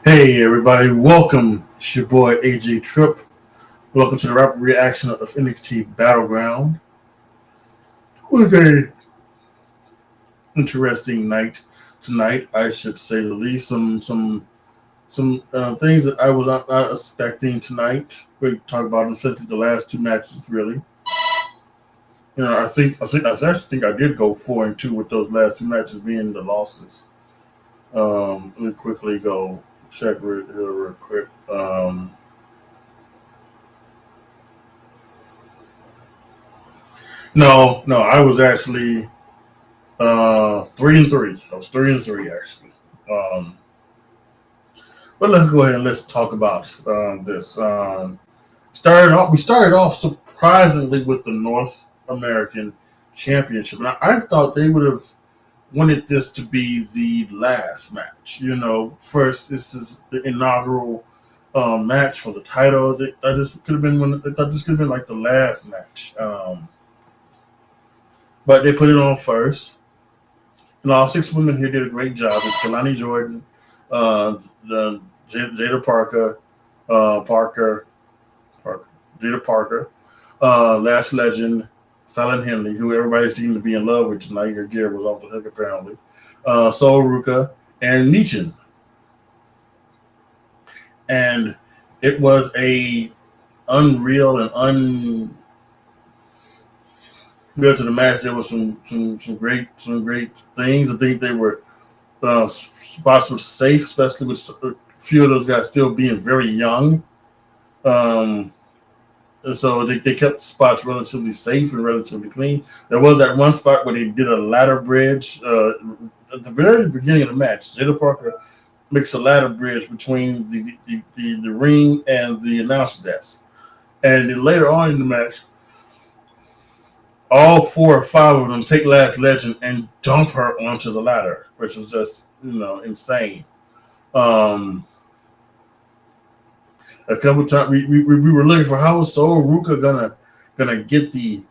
Hey everybody, welcome. It's your boy AJTRIP. Welcome to the rapid reaction of Nxt Battleground. It was a interesting night tonight, I should say the least. Some things that I was not expecting tonight. We talk about especially the last two matches. Really, I actually think I did go 4-2 with those last two matches being the losses. Let me quickly go check real quick. No, I was actually 3-3. I was 3-3 actually. Um, but let's go ahead and let's talk about this. We started off surprisingly with the North American Championship. Now I thought they would have wanted this to be the last match. First this is the inaugural match for the title. This could have been I thought this could have been like the last match. But they put it on first. And all six women here did a great job. It's Kalani Jordan, Jada Parker, Parker, Jada Parker, Last Legend, Fallon Henley, who everybody seemed to be in love with tonight. Your gear was off the hook apparently. Sol Ruka and Nichin. And it was a unreal and to the match. There was some great things. I think they were spots were safe, especially with a few of those guys still being very young. So they kept spots relatively safe and relatively clean. There was that one spot where they did a ladder bridge at the very beginning of the match. Jada Parker makes a ladder bridge between the ring and the announce desk, and then later on in the match, all four or five of them take Last Legend and dump her onto the ladder, which was just insane. Um, a couple times we were looking for how was Soul Ruka gonna get the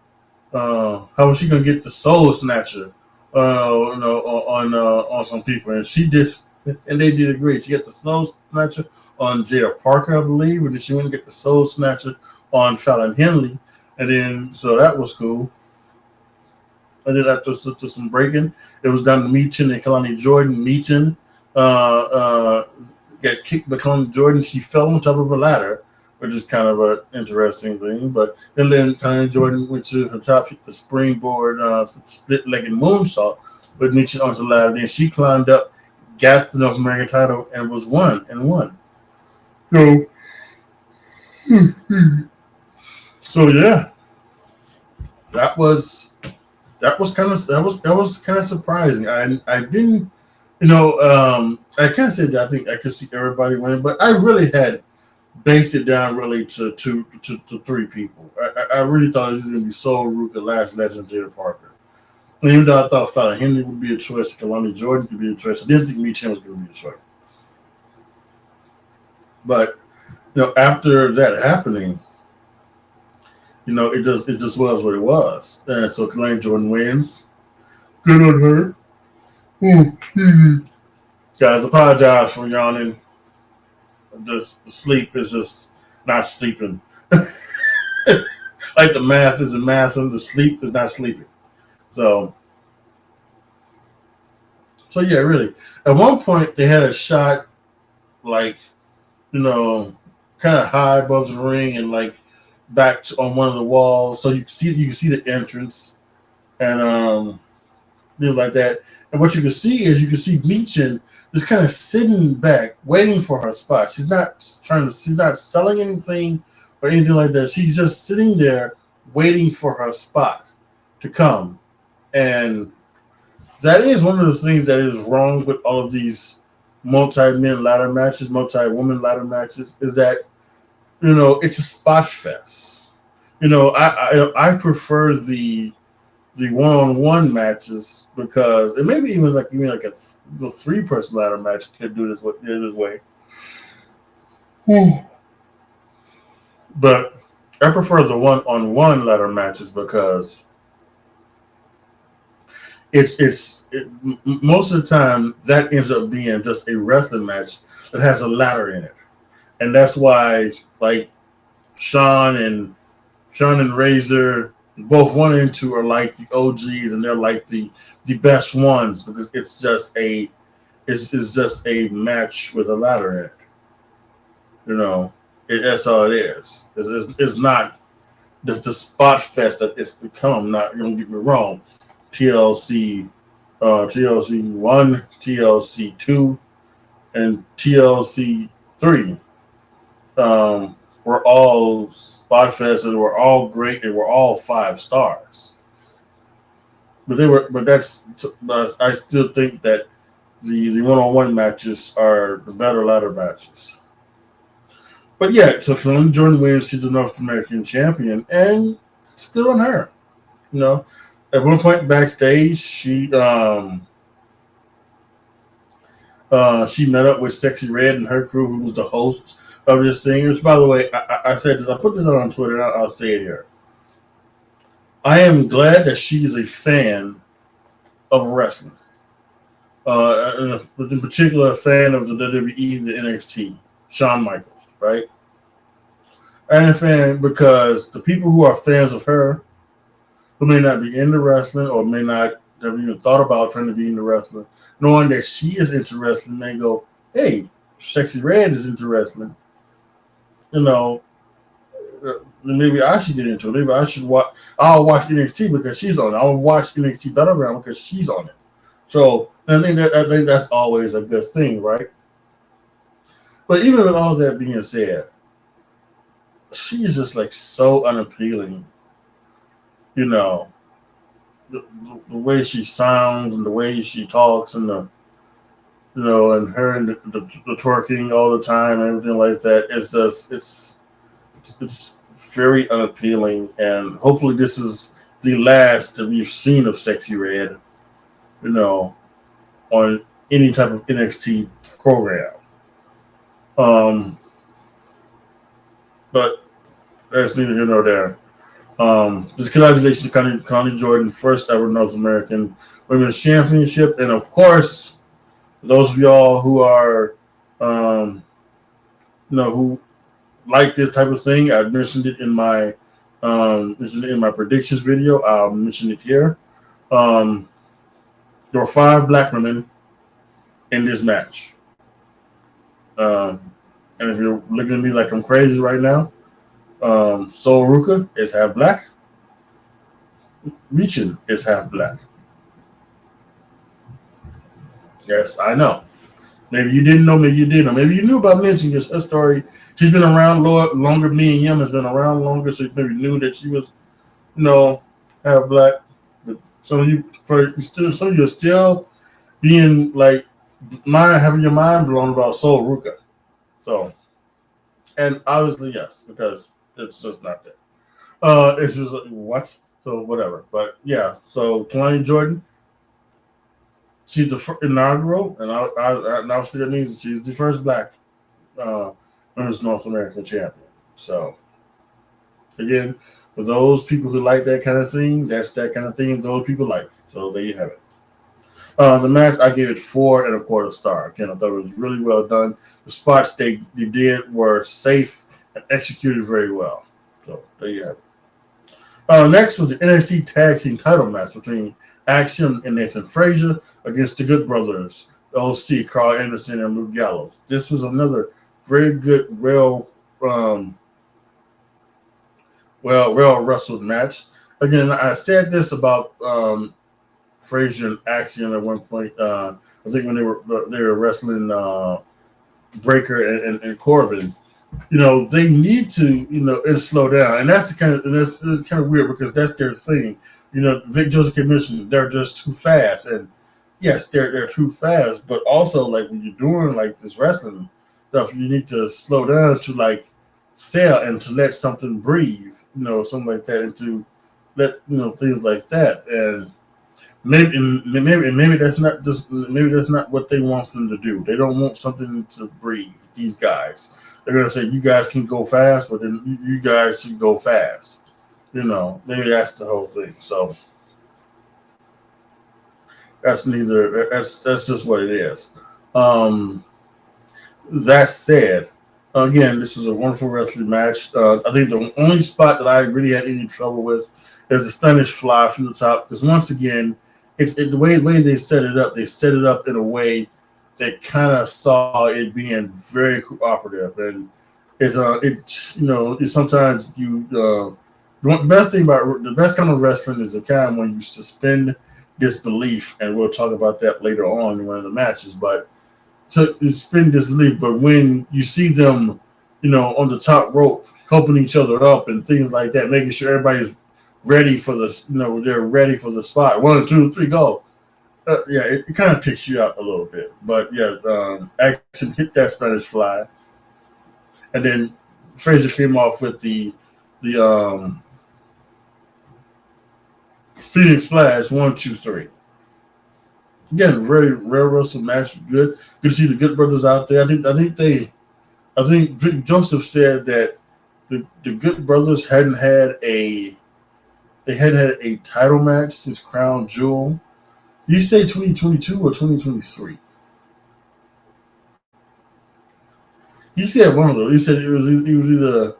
how was she gonna get the Soul Snatcher on some people, and she did, and they did agree. She got the Soul Snatcher on Jada Parker, I believe, and then she went and get the Soul Snatcher on Fallon Henley, and then so that was cool. And then after some breaking, it was down to Meechin and Kalani Jordan. Meechin got kicked by Kalani Jordan. She fell on top of a ladder, which is kind of an interesting thing. But then Kalani Jordan went to her top, hit the springboard, split-legged moonsault with Meechin onto the ladder. Then she climbed up, got the North American title, and won. So, so yeah, that was that was kind of surprising. I didn't, I can't say that I think I could see everybody winning, but I really had based it down really to three people. I really thought it was going to be Soul Ruka, Last Legend, Jada Parker. And even though I thought Fallon Henley would be a choice, Kalani Jordan could be a choice, I didn't think Meechin was going to be a choice. But after that happening, it just was what it was. And so Kalani Jordan wins. Good on her. Guys, apologize for yawning. Just sleep is just not sleeping. Like the math isn't mathing, the sleep is not sleeping. So yeah, really. At one point they had a shot like, kind of high above the ring and like back on one of the walls, so you can see the entrance and things like that. And what you can see Meechin just kind of sitting back, waiting for her spot. She's not selling anything or anything like that. She's just sitting there waiting for her spot to come. And that is one of the things that is wrong with all of these multi-men ladder matches, multi-woman ladder matches, is that it's a spot fest. I prefer the one-on-one matches because it maybe even like a three-person ladder match could do this way. But I prefer the one-on-one ladder matches because most of the time that ends up being just a wrestling match. it has a ladder in it, and that's why like Sean and Razor, both 1 and 2 are like the OGs, and they're like the best ones because it's just a match with a ladder in it. You know, that's all it is. It's not the spot fest that it's become. Not, don't get me wrong. TLC, TLC 1, TLC 2, and TLC 3 were all spot fests and were all great. They were all 5 stars. But I still think that the one-on-one matches are the better ladder matches. But yeah, so Kelly Jordan wins. She's the North American champion, and it's good on her. You know, at one point backstage, she met up with Sexy Red and her crew, who was the host of this thing. Which, by the way, I said this. I put this on Twitter. And I'll say it here. I am glad that she is a fan of wrestling. In particular, a fan of the WWE, the NXT, Shawn Michaels, right? I'm a fan because the people who are fans of her, who may not be into wrestling or may not have even thought about trying to be into wrestling, knowing that she is into wrestling, they go, hey, Sexy Red is into wrestling. You know, maybe I should get into it. Maybe I should watch. I'll watch NXT because she's on it. I'll watch NXT Battleground because she's on it. So I think that's always a good thing, right? But even with all that being said, she is just like so unappealing. You know, the way she sounds and the way she talks and and her and the twerking all the time and everything like that. It's just it's very unappealing. And hopefully this is the last that we've seen of Sexy Red, on any type of NXT program. But that's neither here nor there. Just congratulations to Connie Jordan, first ever North American Women's Championship, and of course, those of y'all who are, who like this type of thing, I mentioned it in my predictions video. I'll mention it here. There were 5 black women in this match, and if you're looking at me like I'm crazy right now, Sol Ruka is half black. Michin is half black. Yes, I know. Maybe you didn't know, maybe you did know. Maybe you knew about Michin because her story, she's been around longer. Me and Yum has been around longer, so you maybe knew that she was, half black. But some of you are still being like, having your mind blown about Sol Ruka. So, and obviously, yes, because it's just not that. It's just like, what? So whatever. But yeah, so Kalani Jordan, she's the inaugural, and obviously that means she's the first black women's North American champion. So again, for those people who like that kind of thing, that's that kind of thing those people like. So there you have it. The match, I gave it 4 1/4 star. Again, I thought it was really well done. The spots they did were safe and executed very well. So there you have it. Next was the NXT Tag Team title match between Axiom and Nathan Frazier against the Good Brothers, OC, Carl Anderson, and Luke Gallows. This was another very good, well wrestled match. Again, I said this about Frazier and Axiom at one point. I think when they were wrestling Breaker and Corbin. They need to, and slow down. And that's kind of weird because that's their thing. Vic Joseph mentioned they're just too fast. And yes, they're too fast, but also like when you're doing like this wrestling stuff, you need to slow down to like sell and to let something breathe, something like that, and to let things like that. And maybe that's not what they want them to do. They don't want something to breathe. These guys. They're going to say, you guys can go fast, but then you guys should go fast. Maybe that's the whole thing. So that's just what it is. That said, again, this is a wonderful wrestling match. I think the only spot that I really had any trouble with is the Spanish fly from the top, because once again, the way they set it up. They set it up in a way that kind of saw it being very cooperative, and it sometimes the best kind of wrestling is the kind when you suspend disbelief, and we'll talk about that later on in one of the matches, but to suspend disbelief. But when you see them, on the top rope, helping each other up and things like that, making sure everybody's ready for they're ready for the spot. 1, 2, 3, go. Yeah, it kind of takes you out a little bit. But yeah, Action hit that Spanish fly, and then Frazier came off with the Phoenix Splash. 1, 2, 3. Again, very rare wrestle match. Good to see the Good Brothers out there. I think Vic Joseph said that the Good Brothers hadn't had a title match since Crown Jewel. Did you say 2022 or 2023? He said one of those. He said it was either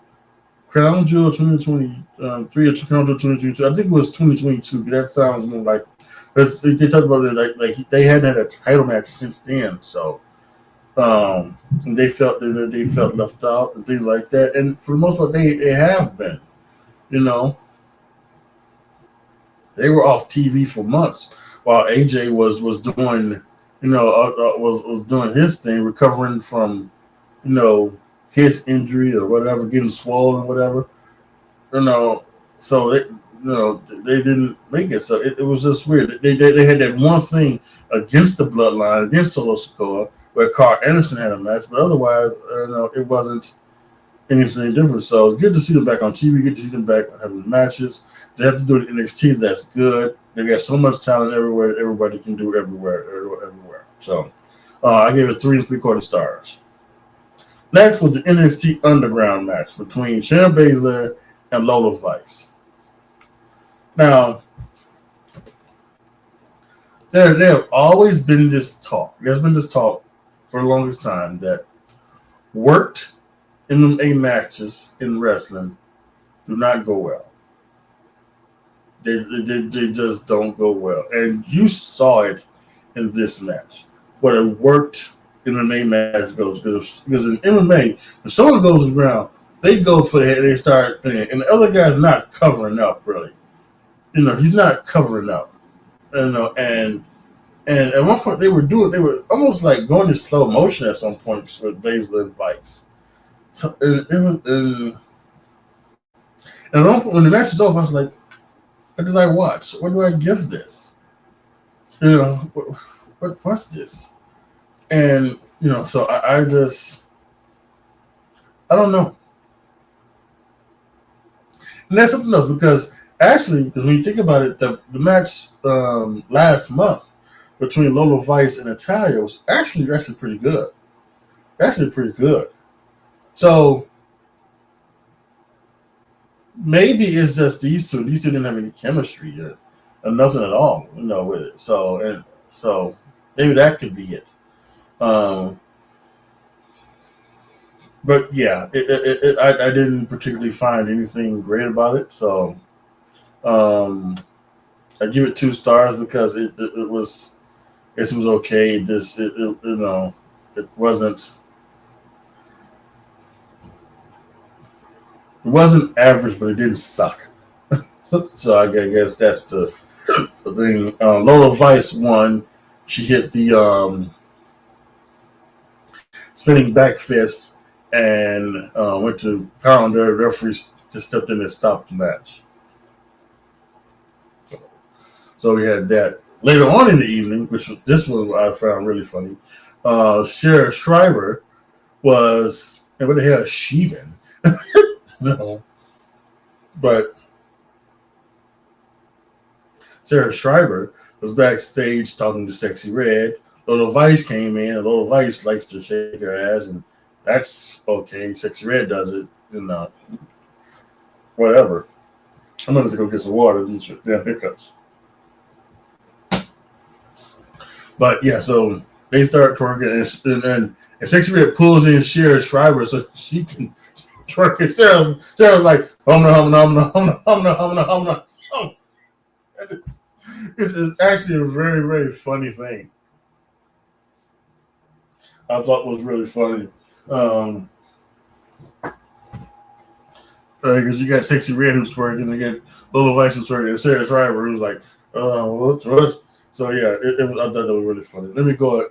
Crown Jewel 2023 or Crown Jewel 2022. I think it was 2022. That sounds more like. They talked about it like they hadn't had a title match since then. So and they felt left out and things like that. And for the most part, they have been. You know, they were off TV for months while AJ was doing, was doing his thing, recovering from, his injury or whatever, getting swollen, whatever. You know, so they didn't make it. So it was just weird. They had that one thing against the Bloodline, against Solo Sikoa, where Carl Anderson had a match, but otherwise, it wasn't anything different. So it's good to see them back on TV. Good to see them back having matches. They have to do it in NXT. That's good. They got so much talent everywhere. Everybody can do everywhere. So I gave it 3 3/4 stars. Next was the NXT Underground match between Shayna Baszler and Lola Vice. Now, there have always been this talk. There's been this talk for the longest time that worked MMA matches in wrestling do not go well. They just don't go well. And you saw it in this match. What a worked MMA match goes. Because in MMA, when someone goes around, they go for the head, they start thinking, and the other guy's not covering up really. He's not covering up. And at one point they were almost like going in slow motion at some point with Baszler and Vice. So and at one point when the match is over, I was like, what did I watch? What do I give this? What's this? And so I don't know. And that's something else because when you think about it, the match last month between Lola Vice and Natalya was actually pretty good. Actually pretty good. So maybe it's just these two. These two didn't have any chemistry yet, or nothing at all, with it. So maybe that could be it. But yeah, I didn't particularly find anything great about it. So I give it 2 stars because it was okay. It wasn't average, but it didn't suck. So I guess that's the thing. Lola Vice won. She hit the spinning back fist and went to pound her. The referee just stepped in and stopped the match. So we had that. Later on in the evening, this one I found really funny, Sheriff Schreiber was, and where the hell has she been? No. But Sarah Schreiber was backstage talking to Sexy Red. Lola Vice came in, and Lola Vice likes to shake her ass, and that's okay. Sexy Red does it, whatever. I'm going to go get some water. These are damn hiccups. But yeah, so they start twerking, and And Sexy Red pulls in Cher Schreiber so she can twerk it. Sarah's like, hum. It's actually a very, very funny thing. I thought was really funny. Because you got Sexy Red who's twerking, and you get Lola Vice who's twerking, and Sarah Schreiber who's like, what? So yeah, I thought that was really funny. Let me go.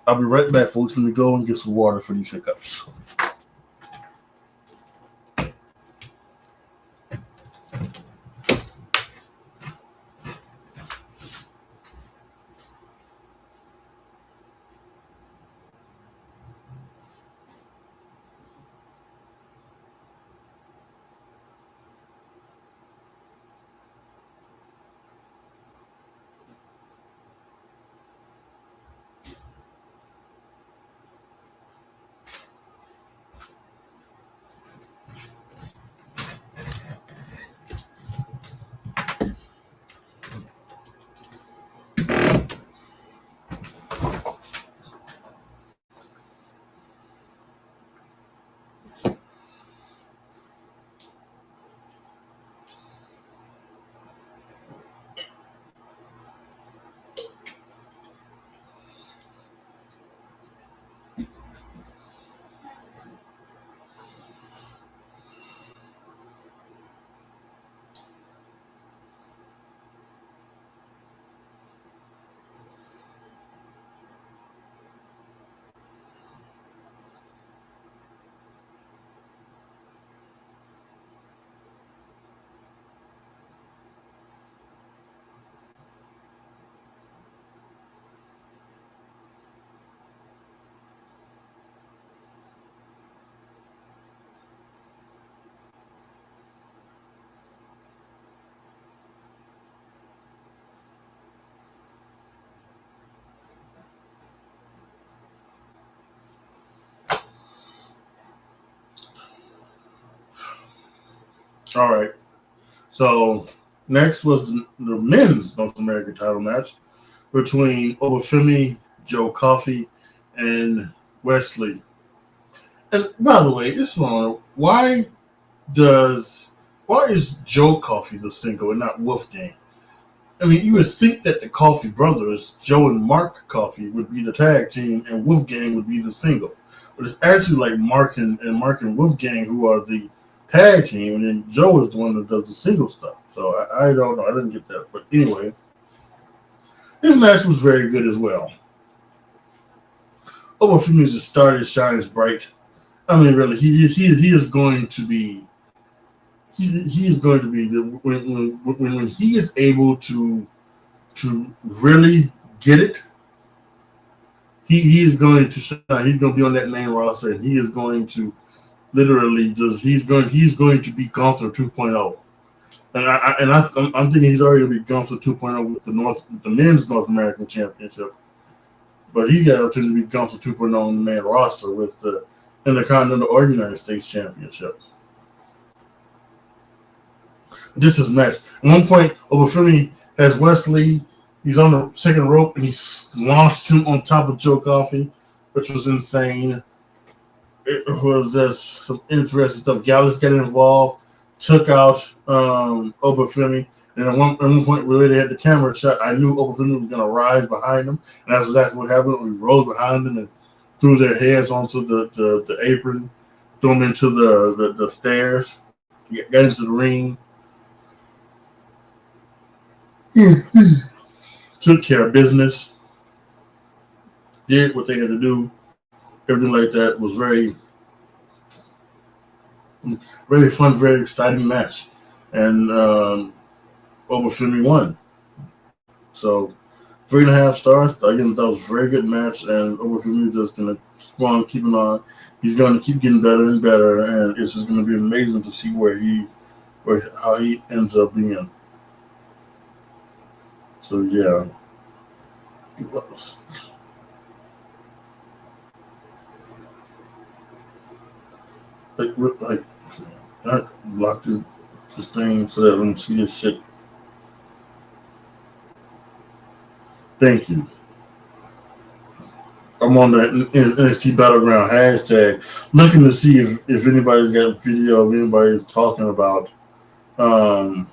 I'll be right back, folks. Let me go and get some water for these hiccups. All right. So next was the men's North American title match between Obafemi, Joe Coffey, and Wesley. And by the way, this one, why is Joe Coffey the single and not Wolfgang? I mean, you would think that the Coffey brothers, Joe and Mark Coffey, would be the tag team, and Wolfgang would be the single. But it's actually like Mark and Wolfgang who are the tag team, and then Joe is the one that does the single stuff. So I don't know. I didn't get that. But anyway, this match was very good as well. Obafemi just started, shines bright. I mean, really, he is going to be. He is going to be when he is able to really get it. He is going to shine. He's going to be on that main roster, and he is going to literally just he's going to be Gunther 2.0. And I'm thinking he's already going to be Gunther 2.0 with the men's North American Championship. But he's got an opportunity to be Gunther 2.0 on the main roster with the Intercontinental or United States Championship. This is a match. At one point, Obafemi has Wesley. He's on the second rope, and he launched him on top of Joe Coffey, which was insane. It was just some interesting stuff. Gallus got involved, took out Obafemi, and at one point where they had the camera shot, I knew Obafemi was going to rise behind him, and that's exactly what happened. We rode behind them and threw their heads onto the apron, threw them into the stairs, got into the ring. Took care of business, did what they had to do, everything like that. Was very, very fun, very exciting match, and Obafemi won. So 3.5 stars. Again, that was a very good match, and Obafemi is just gonna keep on keeping on. He's going to keep getting better and better, and it's just going to be amazing to see how he ends up being. So yeah. Like I blocked this thing so that I don't see this shit. Thank you. I'm on the NXT Battleground hashtag looking to see if anybody's got a video of anybody's talking about, you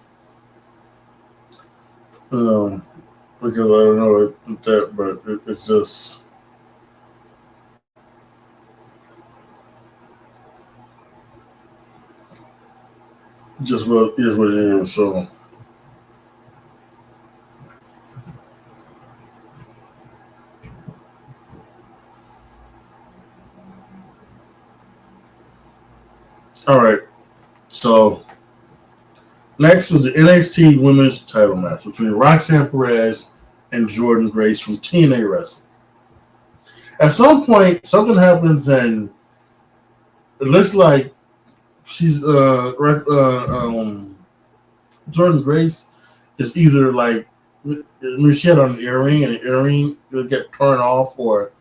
know, because I don't know that, but it's just what is what it is. So, all right. So next was the NXT Women's Title match between Roxanne Perez and Jordan Grace from TNA Wrestling. At some point, something happens, and it looks like she's Jordan Grace is either like, I mean, she had on an earring, and the earring will get torn off, or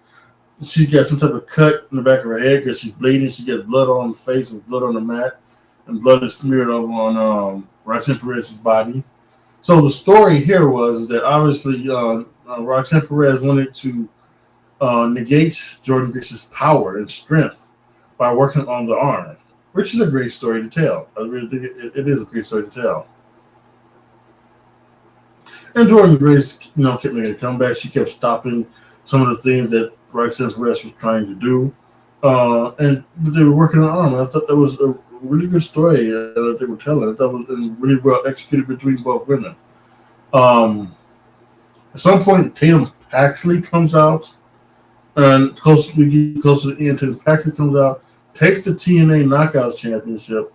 she got some type of cut in the back of her head because she's bleeding. She gets blood on the face and blood on the mat, and blood is smeared over on Roxanne Perez's body. So the story here was that obviously Roxanne Perez wanted to negate Jordan Grace's power and strength by working on the arm, which is a great story to tell. I really think it is a great story to tell. And Jordan Grace, kept making a comeback. She kept stopping some of the things that Roxanne Perez was trying to do, and they were working on arm. I thought that was a really good story that they were telling. That was really well executed between both women. At some point, Tatum Paxley comes out, and we get close to the end. Tatum Paxley comes out, takes the TNA Knockouts Championship,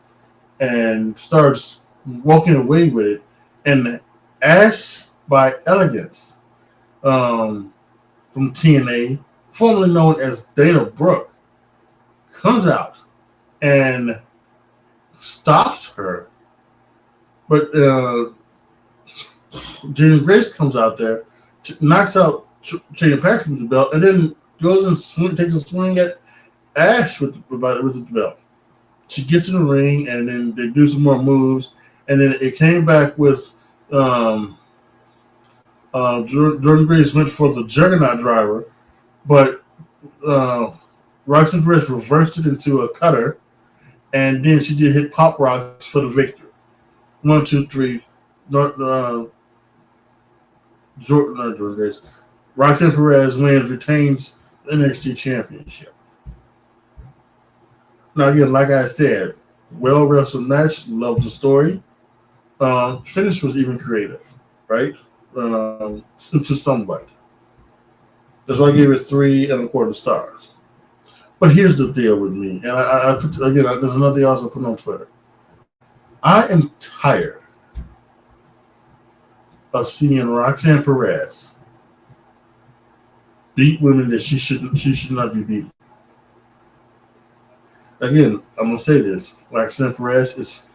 and starts walking away with it. And Ash by Elegance from TNA, formerly known as Dana Brooke, comes out and stops her. But Jordan Grace comes out there, knocks out Tatum Paxley with the belt, and then goes and takes a swing at Ash with the belt. She gets in the ring, and then they do some more moves, and then it came back with Jordan Grace went for the Juggernaut driver, but Roxanne Perez reversed it into a cutter, and then she did hit Pop Rocks for the victory. 1, 2, 3. Jordan Grace. Roxanne Perez wins, retains the NXT Championship. Now, again, like I said, well wrestled match, loved the story. Finish was even creative, right? To somewhat. That's why I gave it 3.25 stars. But here's the deal with me, and I put, again, there's another thing I also put on Twitter. I am tired of seeing Roxanne Perez beat women that she should not be beating. Again, I'm gonna say this: Roxanne Perez is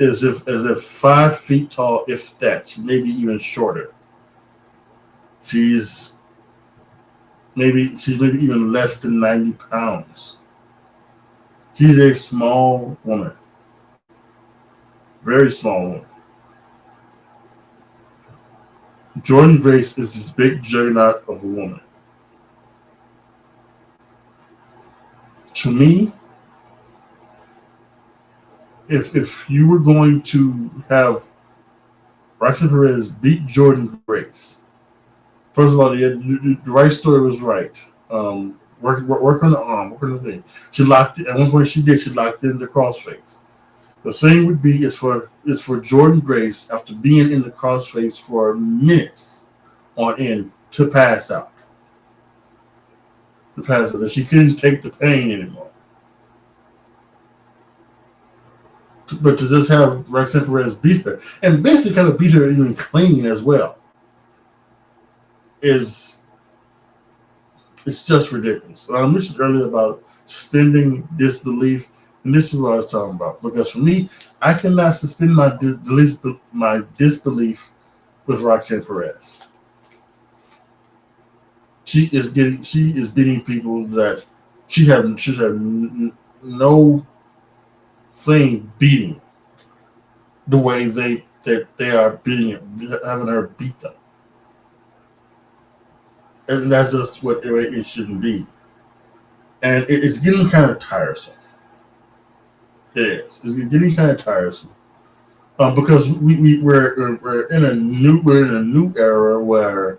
as if 5 feet tall, if that, maybe even shorter. She's maybe even less than 90 pounds. She's a small woman, very small woman. Jordan Grace is this big juggernaut of a woman. To me, if you were going to have Roxanne Perez beat Jordan Grace, first of all, the right story was right. Work on the arm, work on the thing. She locked it at one point. She locked in the crossface. The thing would be is for Jordan Grace, after being in the crossface for minutes on end, to pass out. That she couldn't take the pain anymore. But to just have Roxanne Perez beat her, and basically kind of beat her even clean as well, it's just ridiculous. I mentioned earlier about suspending disbelief, and this is what I was talking about. Because for me, I cannot suspend my disbelief with Roxanne Perez. She is beating people that she should have no thing beating the way they are beating it, having her beat them. and that's just what it shouldn't be. And it's getting kind of tiresome. It is. It's getting kind of tiresome because we're in a new era where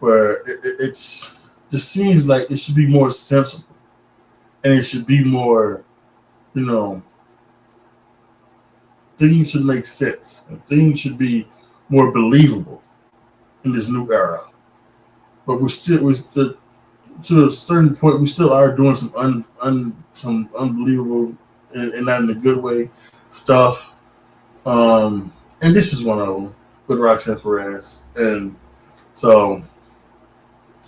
it's just seems like it should be more sensible and it should be more, you know, things should make sense and things should be more believable in this new era. But to a certain point, we still are doing some unbelievable and not in a good way stuff. And this is one of them with Roxanne Perez. And so,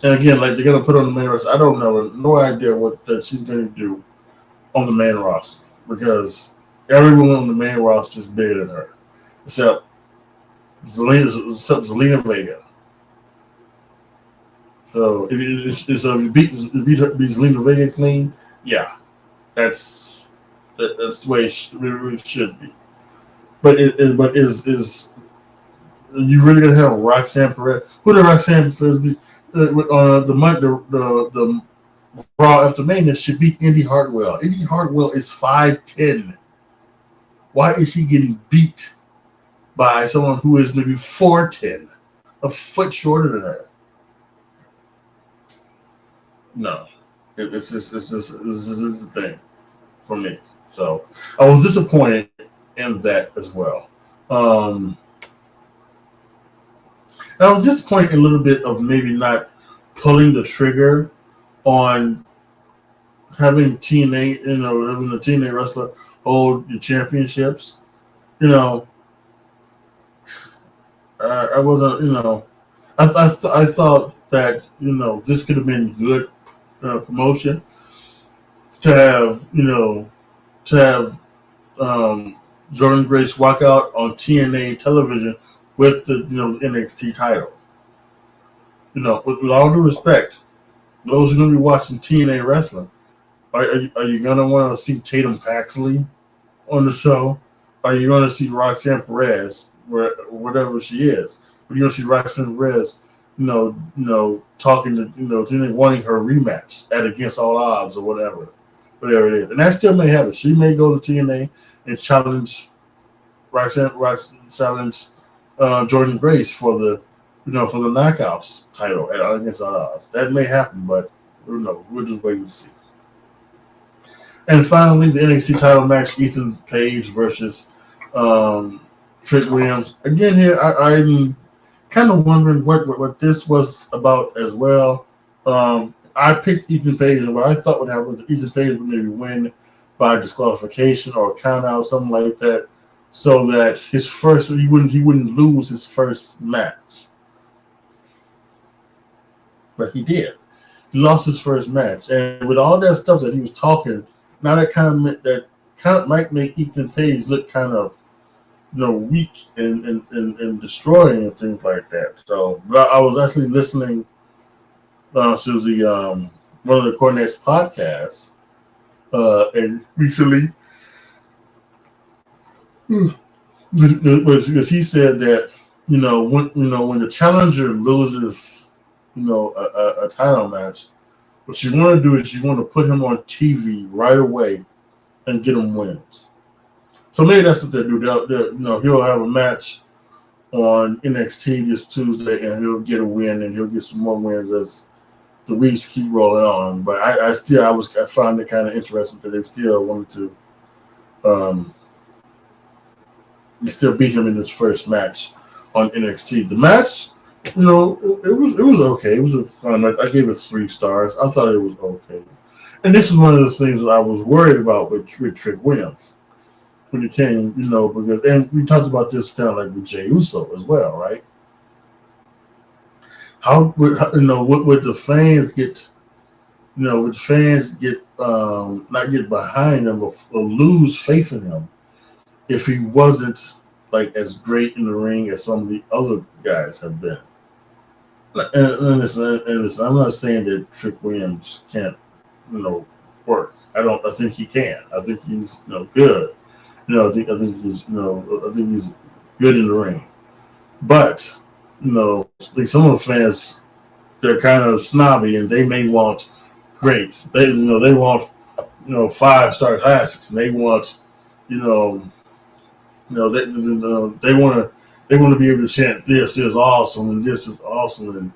and again, like they're gonna put on the main roster. I don't know, no idea what that she's gonna do on the main roster because everyone on the main roster is bigger than her, except Zelina Vega. So if you beat Zelina Vega clean, yeah, that's the way it should be. But is you really gonna have Roxanne Perez? Who did Roxanne Perez be on the Raw after Mania? Should beat Indy Hartwell. Indy Hartwell is 5'10". Why is she getting beat by someone who is maybe 4'10", a foot shorter than her? No, it's just the thing for me. So I was disappointed in that as well. I was disappointed a little bit of maybe not pulling the trigger on having TNA, having the TNA wrestler hold your championships. I wasn't, I thought that, this could have been good promotion to have Jordan Grace walk out on TNA television with the NXT title. With all due respect, those who are going to be watching TNA wrestling, are you going to want to see Tatum Paxley on the show? Are you going to see Roxanne Perez, whatever she is? Are you going to see Roxanne Perez, talking to, TNA, wanting her rematch at Against All Odds or whatever it is? And that still may happen. She may go to TNA and challenge Jordan Grace for the Knockouts title at Against All Odds. That may happen, but who knows? We'll just wait and see. And finally, the NXT title match: Ethan Page versus Trick Williams. Again, here I'm kind of wondering what this was about as well. I picked Ethan Page, and what I thought would happen was Ethan Page would maybe win by disqualification or count out, something like that, so that he wouldn't lose his first match. But he did. He lost his first match, and with all that stuff that he was talking, now that kind of might make Ethan Page look kind of weak and destroying and things like that. So, but I was actually listening to the one of the Cornette's podcasts, and recently, because he said that when the challenger loses a title match, what you want to do is you want to put him on TV right away and get him wins. So maybe that's what they'll do. He'll have a match on NXT this Tuesday, and he'll get a win, and he'll get some more wins as the weeks keep rolling on. But I found it kind of interesting that they still wanted to they still beat him in his first match on NXT. The match, it was okay. It was a fun match. I gave it 3 stars. I thought it was okay. And this is one of the things that I was worried about with Trick Williams when it came, because, and we talked about this kind of like with Jey Uso as well, right? Would the fans get, not get behind him or lose faith in him if he wasn't like as great in the ring as some of the other guys have been? And listen, I'm not saying that Trick Williams can't, work. I think he can. I think he's, good. I think he's good in the ring. But, like some of the fans they're kind of snobby and they may want great. They want 5-star classics and they want you know they want to be able to chant this is awesome and this is awesome and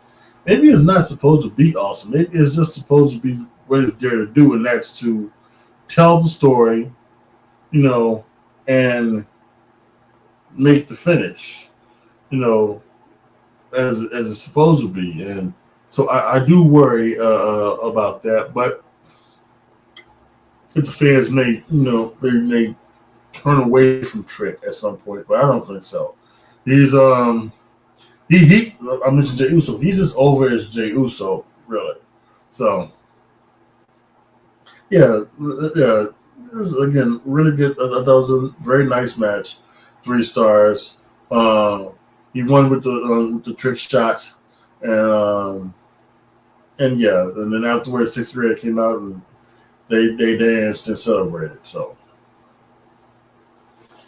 maybe it's not supposed to be awesome. Maybe it's just supposed to be what it's there to do, and that's to tell the story, and make the finish, as it's supposed to be. And so I do worry about that. But if the fans may turn away from Trick at some point, but I don't think so. He's I mentioned Jey Uso. He's as over as Jey Uso, really. So yeah. It was, again, really good. I thought that was a very nice match. 3 stars. He won with the trick shot, and yeah, and then afterwards, 6 Red came out and they danced and celebrated. So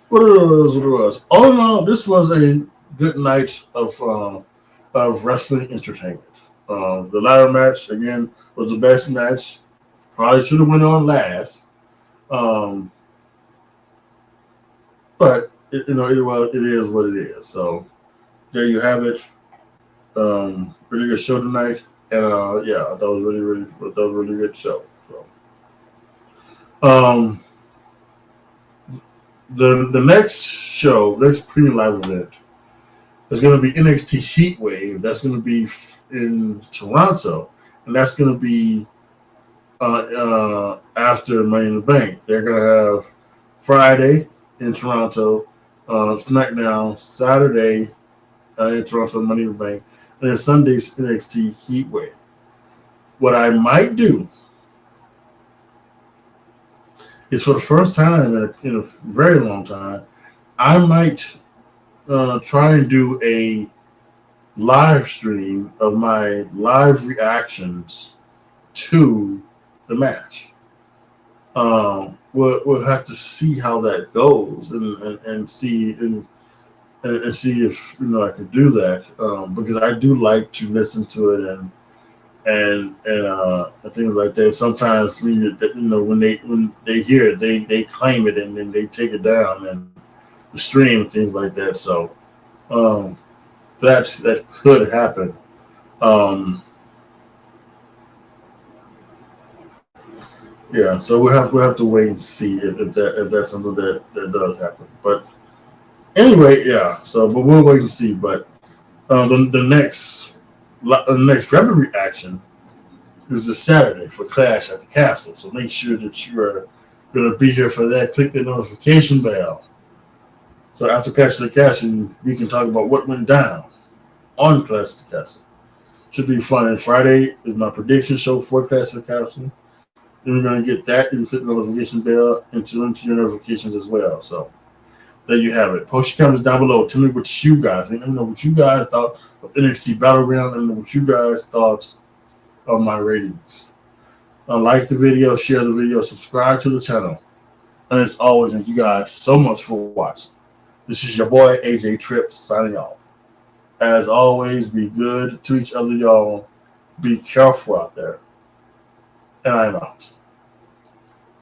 what it was. All in all, this was a good night of wrestling entertainment. The ladder match again was the best match. Probably should have went on last. But it is what it is. So there you have it. Pretty good show tonight, and yeah, I thought it was really good show. So the next premium live event is going to be NXT Heatwave. That's going to be in Toronto, and that's going to be after Money in the Bank. They're going to have Friday in Toronto, SmackDown, Saturday in Toronto, Money in the Bank, and then Sunday's NXT Heatwave. What I might do is, for the first time in a very long time, I might try and do a live stream of my live reactions to the match. We'll have to see how that goes and see if I can do that, because I do like to listen to it and things like that. Sometimes when they hear it, they claim it and then they take it down and the stream and things like that. So that could happen. Yeah, so we'll have to wait and see if that's something that does happen. But anyway, yeah. So, but we'll wait and see. But the next rapid reaction is this Saturday for Clash at the Castle. So make sure that you are going to be here for that. Click the notification bell. So after Clash at the Castle, we can talk about what went down on Clash at the Castle. Should be fun. And Friday is my prediction show for Clash at the Castle. Then we're going to get that. You can click the notification bell into your notifications as well. So there you have it. Post your comments down below. Tell me what you guys think. Let me know what you guys thought of NXT Battleground. Let me know what you guys thought of my ratings. Like the video, share the video, subscribe to the channel. And as always, thank you guys so much for watching. This is your boy, AJTRIP, signing off. As always, be good to each other, y'all. Be careful out there. And I'm out.